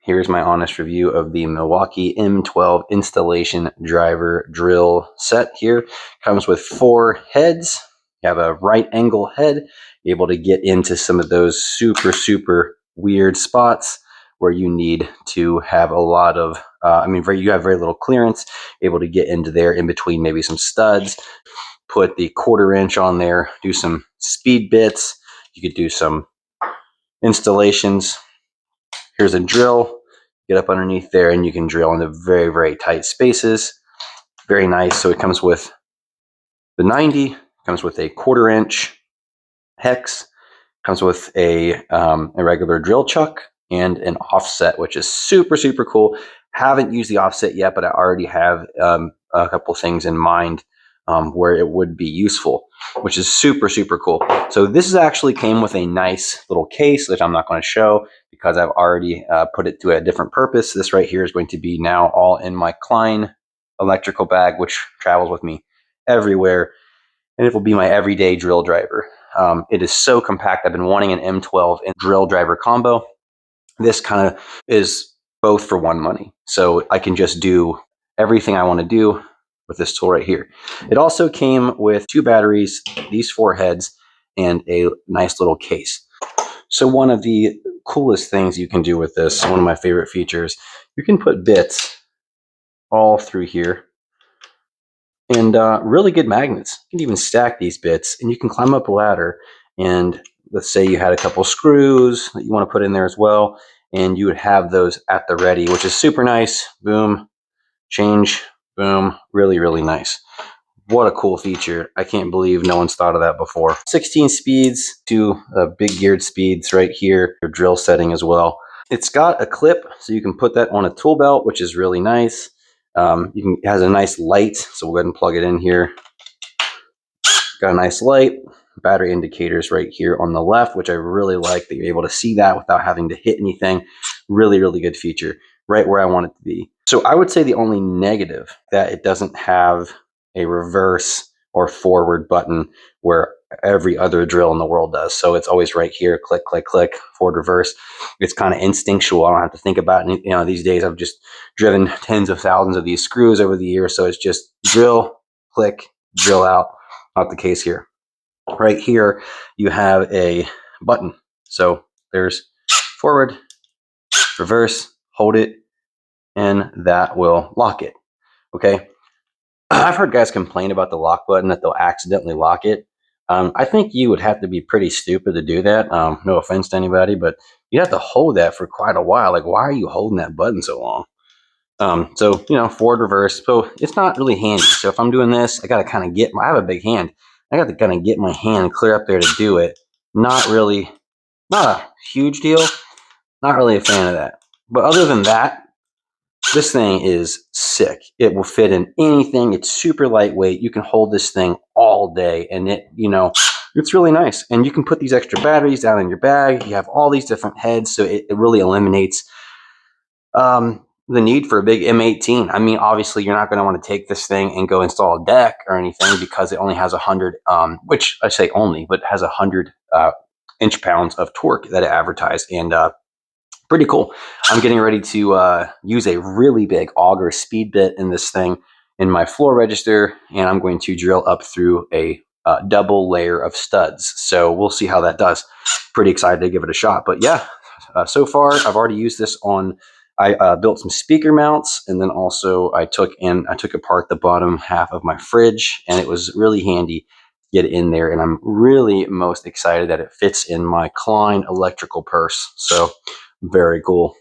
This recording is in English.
Here's my honest review of the Milwaukee M12 Installation driver drill set here. Comes with 4 heads. You have a right angle head, able to get into some of those super weird spots where you need to have a lot of, you have very little clearance, able to get into there in between maybe some studs. Put the 1/4 inch on there, do some speed bits. You could do some installations. Here's a drill. Get up underneath there and you can drill into very tight spaces. Very nice. So it comes with the 90, comes with a 1/4 inch hex, comes with a regular drill chuck and an offset, which is super cool. Haven't used the offset yet, but I already have a couple things in mind where it would be useful, which is super cool. So this actually came with a nice little case, which I'm not going to show because I've already put it to a different purpose. This right here is going to be now all in my Klein electrical bag, which travels with me everywhere, and it will be my everyday drill driver. It is so compact. I've been wanting an M12 drill driver combo. This kind of is both for one money, so I can just do everything I want to do with this tool right here. It also came with 2 batteries, these 4 heads, and a nice little case. So one of the coolest things you can do with this, one of my favorite features, you can put bits all through here and really good magnets. You can even stack these bits and you can climb up a ladder, and let's say you had a couple screws that you want to put in there as well, and you would have those at the ready, which is super nice. Boom, change, boom, really nice. What a cool feature. I can't believe no one's thought of that before. 16 speeds, 2 big geared speeds right here, your drill setting as well. It's got a clip, so you can put that on a tool belt, which is really nice. It has a nice light, so we'll go ahead and plug it in here. Got a nice light. Battery indicators right here on the left, which I really like that you're able to see that without having to hit anything. Really good feature. Right where I want it to be. So I would say the only negative that it doesn't have a reverse or forward button where every other drill in the world does. So it's always right here, click, forward, reverse. It's kind of instinctual. I don't have to think about it. You know, these days I've just driven tens of thousands of these screws over the years. So it's just drill, click, drill out. Not the case here. Right here, you have a button. So there's forward, reverse, hold it, and that will lock it. Okay. I've heard guys complain about the lock button, that they'll accidentally lock it. I think you would have to be pretty stupid to do that. No offense to anybody, but you have to hold that for quite a while. Like, why are you holding that button so long? So, you know, forward, reverse. So it's not really handy. So if I'm doing this, I got to kind of I have a big hand. I got to kind of get my hand clear up there to do it. Not a huge deal. Not really a fan of that. But other than that, this thing is sick. It will fit in anything. It's super lightweight. You can hold this thing all day, and it's really nice. And you can put these extra batteries down in your bag. You have all these different heads, so it really eliminates the need for a big M18. I mean, obviously, you're not going to want to take this thing and go install a deck or anything because it only has 100, which I say only, but has 100 inch-pounds of torque that it advertised, and pretty cool. I'm getting ready to use a really big auger speed bit in this thing in my floor register, and I'm going to drill up through a double layer of studs. So we'll see how that does. Pretty excited to give it a shot. But yeah, so far I've already used this on. I built some speaker mounts, and then also I took apart the bottom half of my fridge, and it was really handy to get in there. And I'm really most excited that it fits in my Klein electrical purse. So very cool.